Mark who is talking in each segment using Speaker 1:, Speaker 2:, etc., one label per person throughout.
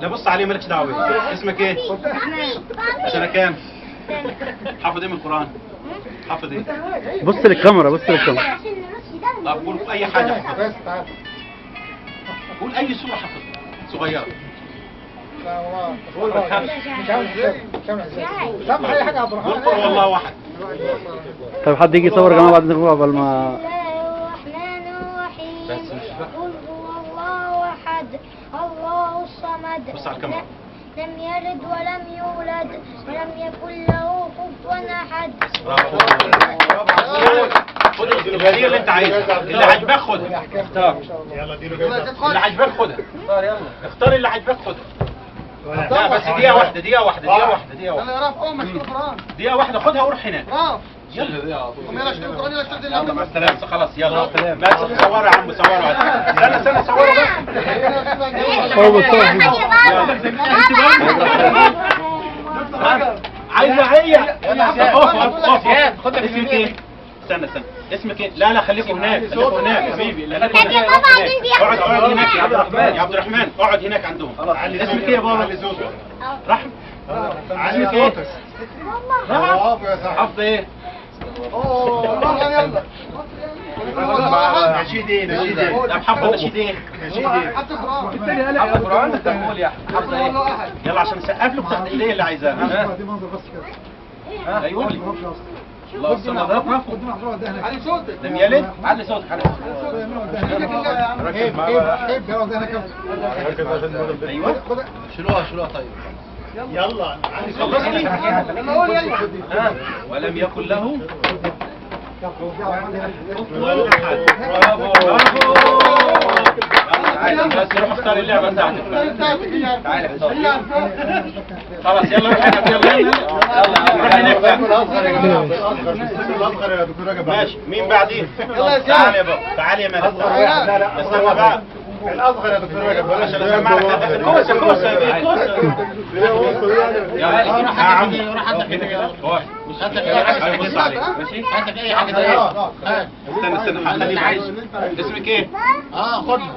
Speaker 1: لا بص عليه مالكش دعوه. اسمك ايه؟ سنه كام؟ حافظ ايه من القران؟ حافظ ايه؟
Speaker 2: بص للكاميرا بص للكاميرا.
Speaker 1: طب قول اي حاجه حافظ. قول اي سوره حافظ صغيره. قول ما تخافش.
Speaker 3: طب اي حاجه يا عبد الرحمن.
Speaker 1: قول والله واحد.
Speaker 2: طب حد يجي يصور يا جماعه بعد نقول قبل ما.
Speaker 4: الرحمن الرحيم. قل هو الله احد الله الصمد.
Speaker 1: بص على الكاميرا.
Speaker 4: لم يلد ولم يولد ولم يكن له كفوا احد.
Speaker 1: خد الهديه اللي انت عايزها، اللي عاجباك خدها. اختار. اللي عاجباك خدها. اختار يلا. اختار اللي عاجباك خدها. لا بس دقيقة واحدة دقيقة واحدة دقيقة واحدة دقيقة واحدة.
Speaker 3: يلا يا رب مش القران.
Speaker 1: دقيقة واحدة خدها وروح هناك.
Speaker 3: يلا يلا اشتري القران يلا اشتري
Speaker 1: يلا مع السلامة خلاص يلا. بس صوروا يا عم صوروا. استنى صوروا بس. عايزة هي. اقف خد اسمك ايه؟ استنى اسمك ايه؟ لا خليكوا هناك حبيبي. اقعد هناك يا عبد الرحمن. يا عبد الرحمن اقعد هناك عندهم. اسمك ايه يا بابا؟ رحمة. اسمك ايه؟ حفظ ايه؟ نشيد ايه؟ طب حفظ نشيد ايه؟ حفظ القرآن. قول يا حفظ ايه؟ يلا عشان نسقف له بتاخد ايه اللي عايزاه. ايوه الله الصمد رفع.
Speaker 3: علي صوتك.
Speaker 1: لم يلد. علي صوتك. ايوه شيلوها طيب. يلا خلصني.
Speaker 3: يلا قول يلا.
Speaker 1: ولم يكن له كفوا احد. برافو. تعالى بس روح اختار اللعبه بتاعتك. تعالى خلاص يلا روح هناك.
Speaker 5: الاصغر يا دكتور رجب.
Speaker 1: ماشي مين بعديه؟ تعال يا بابا. تعال يا مالك. استنى بقى.
Speaker 5: الاصغر يا دكتور رجب.
Speaker 1: عشان اسمع لك. كوسه يا عم روح عندك كده. عندك اي حاجه بص عليك ماشي. عندك اي حاجه استنى حد اللي عايزه. اسمك ايه؟ خدها.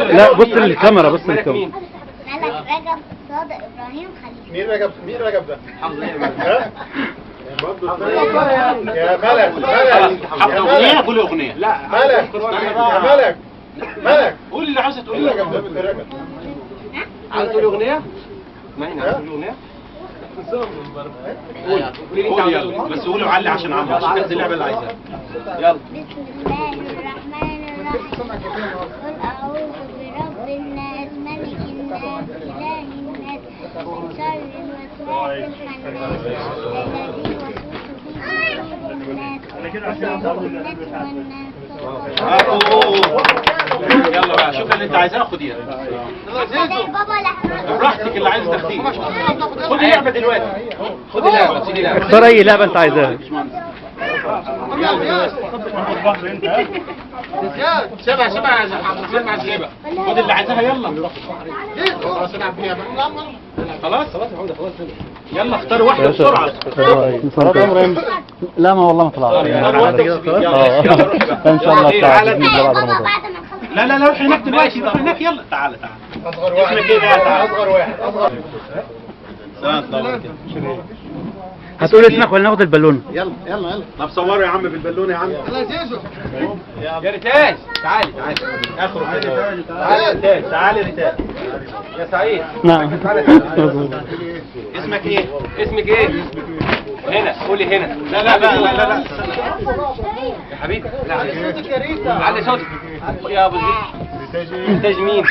Speaker 2: لا بص للكاميرا بص للكاميرا.
Speaker 4: ملك رجب صادق ابراهيم خليل.
Speaker 5: مين رجب ده؟
Speaker 1: حافظ ايه
Speaker 5: يا ملك
Speaker 1: حافظ اغنيه. قول اغنيه. لا
Speaker 5: ملك
Speaker 1: قول اللي عاوزه تقول.
Speaker 5: رجب ده دكتور رجب.
Speaker 1: عاوز تقول اغنيه؟ اسمعيني عاوز تقول اغنيه؟ قول يلا بس قولوا علي عشان عمرو عشان تاخد اللعبه اللي عايزاها. يلا.
Speaker 4: بسم الله الرحمن الرحيم. قل اعوذ برب الناس ملك الناس اله الناس من شر الوسواس الخناس الذي
Speaker 1: يلا بقى شوف اللي انت عايزاه خديها. براحتك اللي عايز تاخديه. خد اللعبه دلوقتي. خد اللعبه. خد اللعبه.
Speaker 2: اختار اي لعبه انت عايزاها.
Speaker 1: سيبها خد اللي عايزاها يلا. خلاص يلا اختار واحده بسرعه.
Speaker 2: لا ما والله ما طلعت. ان شاء الله لا
Speaker 1: روح هناك دلوقتي. روح هناك يلا. تعال اصغر واحد. اسمك ايه بقى؟
Speaker 5: اصغر واحد.
Speaker 2: هتقول اسمك ولا ناخد البالونه؟
Speaker 1: يلا طب صوروا يا عم بالبالونه يا عم.
Speaker 3: يلا يا زيزو.
Speaker 1: يا ريتاج تعالي اخرج كده. تعالي ريتاج. يا سعيد.
Speaker 2: نعم.
Speaker 1: اسمك ايه؟ هنا قولي هنا. لا يا حبيبي. لا علي صوتك يا ابو زيد. انتاج مين؟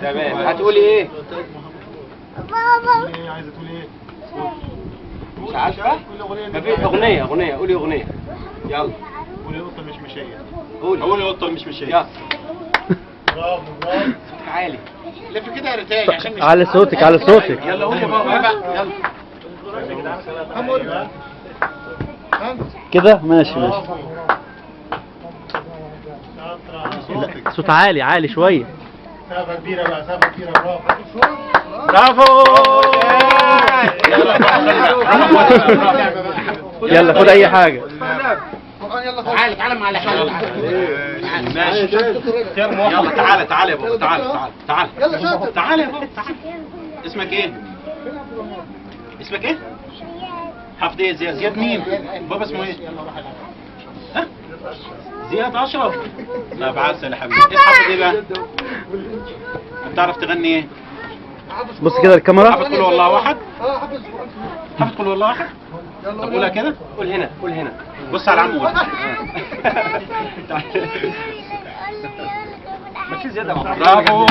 Speaker 1: تمام هتقولي ايه؟
Speaker 4: بابا
Speaker 5: عايزه تقول ايه؟
Speaker 1: مش عارفه؟ مفيش اغنيه. قولي اغنيه. يلا
Speaker 5: قولي قطه مش مشيه.
Speaker 1: قولي قطه مش مشيه. يلا
Speaker 5: برافو
Speaker 1: تعالي.
Speaker 3: لف كده يا ريتاج عشان
Speaker 2: على صوتك
Speaker 1: يلا قولي يا بابا. يلا
Speaker 2: كده ماشي. صوت عالي شويه.
Speaker 5: سابة كبيرة بقى.
Speaker 1: برافو.
Speaker 2: يلا خد اي حاجه.
Speaker 3: يلا تعالى تعالى مع الحاج
Speaker 1: ماشي يلا تعالى تعالى يا بابا تعالى تعالى
Speaker 3: يلا شاطر.
Speaker 1: تعالى يا بابا تعالى. اسمك ايه؟ اسمك ايه؟ حفظ ايه؟ زياد مين؟ بابا اسمه ايه؟ ها؟ زياد اشرف. طب عسل يا حبيبي. ايه حافظ ايه بقى؟ بتعرف تغني ايه؟
Speaker 2: بص كده الكاميرا.
Speaker 1: حافظ قول والله احد؟
Speaker 3: حافظ.
Speaker 1: حافظ قول والله احد؟ طب قولها كده. قول هنا قول هنا. بص على عمو.
Speaker 4: ماشي
Speaker 1: زيادة. برافو.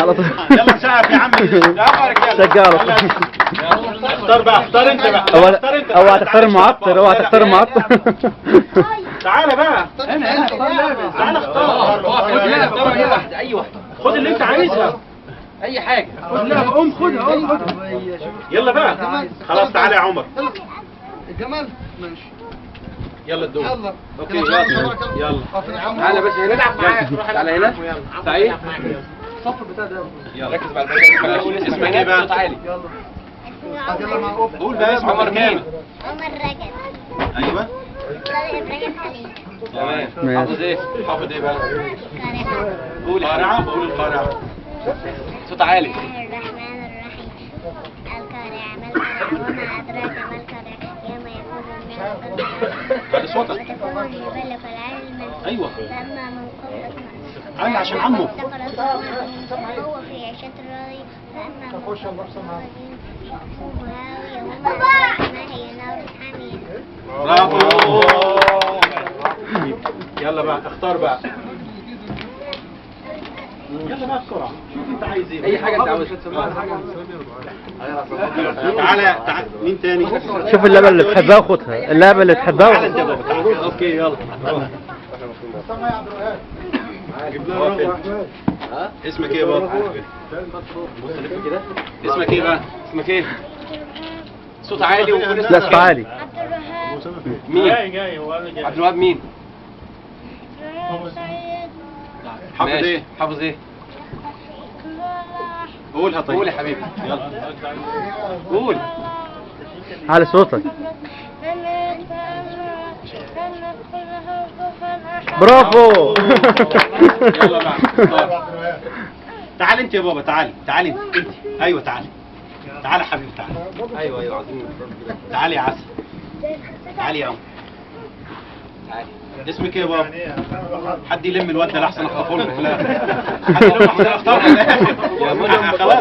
Speaker 2: على طول.
Speaker 1: يلا نسقف يا عم. برافو يا رجاله.
Speaker 2: شجع على طول.
Speaker 1: اختار بقى اختار انت بقى.
Speaker 2: اوعى تختار المعطر، اوعى تختار المعطر.
Speaker 1: تعالى بقى. هنا تعالى اختار.
Speaker 3: اي واحده
Speaker 1: خد اللي انت عايزها.
Speaker 3: اي حاجه
Speaker 1: خد لها قوم خدها. يلا بقى. خلاص تعالى يا عمر.
Speaker 3: الجمال ماشي
Speaker 1: يلا الدور.
Speaker 3: يلا
Speaker 1: اوكي يلا.
Speaker 3: تعالى بس نلعب معاك.
Speaker 1: تعالى هنا. سعيد.
Speaker 3: الصف بتاع ده
Speaker 1: يلا ركز بقى الباشا. اسمك ايه بقى؟
Speaker 3: يلا يلا مع اوف
Speaker 1: قول بقى اسمك عمر مين؟
Speaker 4: عمر رجب.
Speaker 1: ايوه.
Speaker 4: طارق ابراهيم خليل.
Speaker 1: تمام.
Speaker 2: ماشي.
Speaker 1: حافظ ايه؟ حافظ ايه بقى؟
Speaker 4: قارئة.
Speaker 1: قول القارعة. قول القارعة. صوت عالي.
Speaker 4: بسم الله الرحمن الرحيم. القارعة ما القارعة وما أدراك ما القارعة يوم يكون الناس كالفراش
Speaker 1: بعد صوتك.
Speaker 4: وتكون الجبال كالعهن
Speaker 1: ايوه.
Speaker 4: فأما من خفت
Speaker 1: عالي عشان عمه.
Speaker 4: هو في عيشة راضية فأما من خفت موازينه فأمه هاوية وما هي نار حامية.
Speaker 1: برافو. يلا بقى اختار بقى. يلا بقى بسرعة. شوف انت عايز ايه.
Speaker 3: اي حاجه انت عاوزها
Speaker 1: تعالى تعالى. مين تاني؟
Speaker 2: شوف اللعبة اللي تحبها وخدها، اللعبة اللي تحبها
Speaker 1: تعالى انت يا بابا تعالى. اوكي يلا. اسمك ايه يا بابا؟ بص لف كده. اسمك ايه بقى؟ اسمك ايه؟ صوت عالي وكل
Speaker 2: لا صوت عالي.
Speaker 4: عبد الرحمن.
Speaker 1: مين؟
Speaker 5: جاي وانا جاي.
Speaker 1: عبد الوهاب مين؟
Speaker 4: سيد.
Speaker 1: حافظ ايه؟ حافظ ايه؟ قولها طيب. قول يا حبيبي. يلا. قول.
Speaker 2: على صوتك. برافو.
Speaker 1: يلا بقى. اختار. تعال انت يا بابا تعالي تعالي انت. ايوه تعالي. تعالى يا حبيبي تعالى. ايوه عايزين. تعالي يا عسل. تعالي يا عم. تعالي. اسمك ايه يا بابا؟ حد يلم الواد ده لحسن اخطفه له في الاخر. حد يلم احسن اخطفه له. خلاص.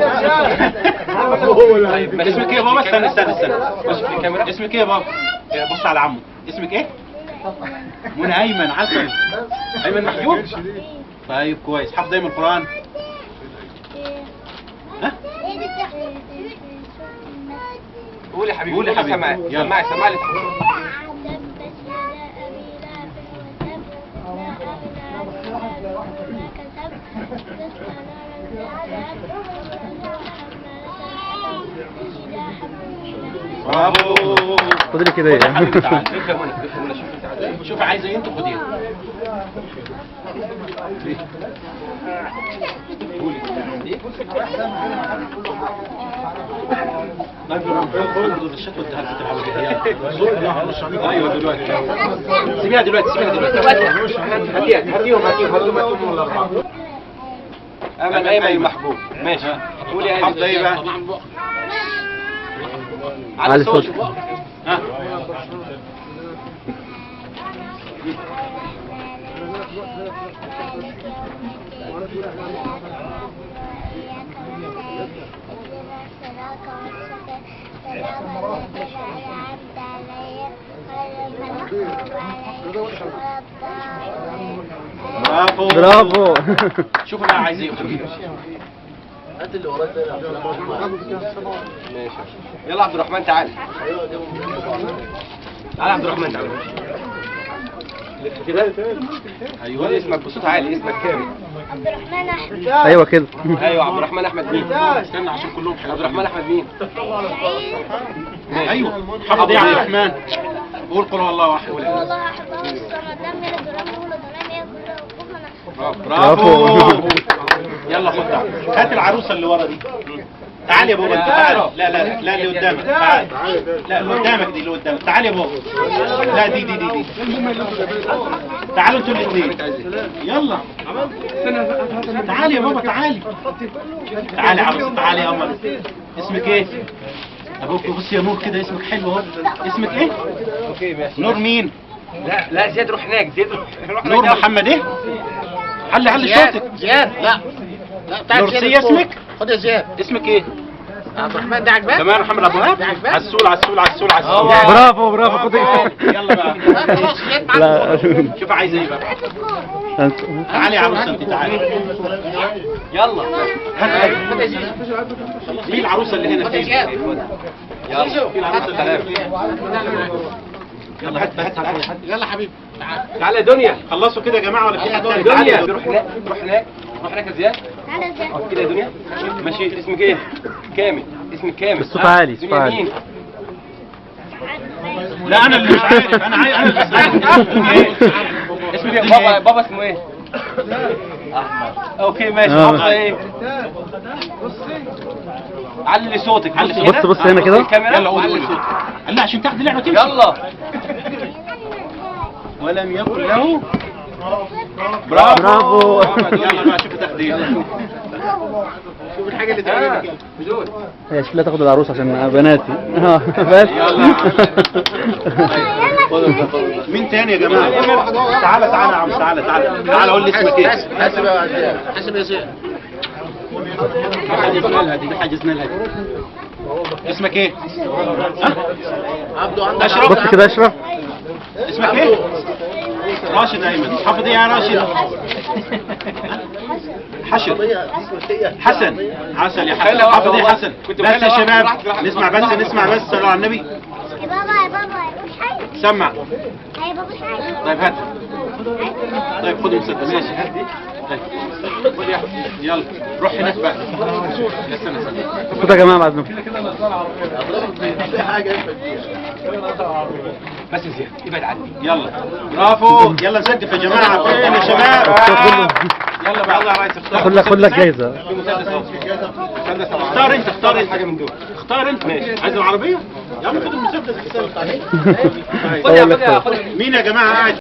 Speaker 1: طيب اسمك ايه يا بابا؟ استنى. بص في الكاميرا. اسمك ايه يا بابا؟ بص على عمو. اسمك ايه؟ منى ايمن عسل. ايمن محجوب. طيب كويس. حافظ دايما القرآن؟ ها؟ قول يا حبيبي. قول يا حبيبي. سمعني. برافو.
Speaker 2: خد لي كده
Speaker 1: يا حبيبي
Speaker 2: ايه.
Speaker 1: تعال. افهم منى شوف انت عايز ايه. شوف عايز ايه انت خديه. قولي. طيب الشات وديها لك تلعب. ايوه دلوقتي. سيبيها دلوقتي. هاتيهم الاربعه. امل ايمن المحبوب. ماشي. قولي يا حافظ ايه بقى؟
Speaker 2: على صوتك.
Speaker 1: ها.
Speaker 2: برافو.
Speaker 1: شوف انا عايز ايه.
Speaker 3: هات اللي وراك ده.
Speaker 1: ماشي. يلا عبد الرحمن تعالى. تعالى عبد الرحمن تعالى. لف كده. ايوه اسمك بصوت عالي. اسمك كامل.
Speaker 4: عبد الرحمن أحمد.
Speaker 2: ايوه كده.
Speaker 1: ايوه عبد الرحمن احمد مين؟ استنى عشان كلهم عبد الرحمن احمد مين؟ ايوه حافظ ايه يا عبد الرحمن؟ قول قل هو الله احد.
Speaker 4: والله أحد الله الصمد لم يلد ولم يولد ولم يكن له كفوا أحد.
Speaker 1: برافو. يلا خد تعالى. هات العروسه اللي ورا دي. تعال يا بابا انت تعال. لا لا لا لا اللي قدامك تعال. لا اللي قدامك دي اللي قدامك تعال يا بابا. لا دي تعالوا انتوا الاثنين يلا. تعال يا بابا تعالي. تعالي يا عروس تعالي يا قمر. اسمك ايه؟ ابوك بص يا نور كده اسمك حلو اهو. اسمك ايه؟
Speaker 3: اوكي ماشي.
Speaker 1: نور مين؟
Speaker 3: لا زياد روح هناك، زياد روح
Speaker 1: نور محمد ايه؟ علي صوتك.
Speaker 3: زياد لا
Speaker 1: نورسية اسمك؟
Speaker 3: خد يا زياد.
Speaker 1: اسمك ايه؟
Speaker 3: عبد الرحمن ده عجبك؟
Speaker 1: كمان محمد ابو وهاب؟
Speaker 3: عجبك؟
Speaker 1: عسول
Speaker 2: برافو برافو خد
Speaker 1: يلا بقى.
Speaker 2: لا
Speaker 1: شوف عايز ايه بقى.
Speaker 2: أنت-
Speaker 1: تعالي يا عروسه انت تعالي. يلا مين العروسه اللي هنا فين؟ يلا في العروسه اللي هنا. يلا هات
Speaker 3: يلا حبيبي
Speaker 1: تعالى يا دنيا. خلصوا كده يا جماعه ولا في حد تاني؟
Speaker 3: دنيا روح هناك روح هناك روح هناك يا زياد.
Speaker 4: تعالى ازاي؟
Speaker 3: اقعد كده يا دنيا. ماشي. اسمك ايه؟ كامل. اسمك كامل.
Speaker 2: الصوت عالي، الصوت
Speaker 3: دنيا
Speaker 2: عالي.
Speaker 3: مين؟
Speaker 1: لا انا اللي مش عارف. انا اللي اسمك
Speaker 3: اسمك ايه؟ بابا اسمه ايه؟ احمد. اوكي ماشي.
Speaker 2: آه.
Speaker 3: بابا ايه؟ علي صوتك.
Speaker 2: بص هنا كده.
Speaker 3: الكاميرا.
Speaker 1: يلا قول
Speaker 3: علي
Speaker 1: قول.
Speaker 3: صوتك.
Speaker 1: لا عشان تاخد اللعبه تمشي.
Speaker 3: يلا.
Speaker 1: ولم يكن له
Speaker 2: برافو.
Speaker 1: يلا بقى شوف التقدير.
Speaker 3: شوف الحاجة اللي تعملها كده. بدون.
Speaker 2: هي شكلها تاخد العروس عشان بناتي بس
Speaker 1: مين تاني يا جماعه؟ تعالى يا عم تعالى قول لي اسمك ايه؟
Speaker 3: حاسب يا زياد. حاسب يا زياد.
Speaker 1: حجزنا لها دي. اسمك ايه؟
Speaker 3: عبده عندك
Speaker 1: اشرف.
Speaker 2: بص كده اشرف.
Speaker 1: اسمك ايه؟ راشد ايمن. حافظ ايه يا راشد؟ حسن عسل يا حسن. حافظ ايه حسن؟ بس يا شباب نسمع بس صلوا على النبي.
Speaker 4: يا بابا مش حاجة.
Speaker 1: سمع.
Speaker 4: يا بابا مش حاجة.
Speaker 1: طيب هات. طيب خد المسدس. ماشي هات دي. طيب خد يا أحمد. يلا روح هناك بقى. استنى
Speaker 2: خد يا جماعه بعد نفسك.
Speaker 3: بس يا زياد ابعد عني.
Speaker 1: يلا برافو. يلا نسقف يا جماعه. فين يا شباب؟ يلا بقى يلا يا ريس اختار.
Speaker 2: خد لك جايزه.
Speaker 1: في مسدس اهو. اختار انت حاجه من دول. اختار انت. ماشي عايز العربيه؟ يلا خد المسدس.
Speaker 2: خد
Speaker 1: مين يا جماعه قاعد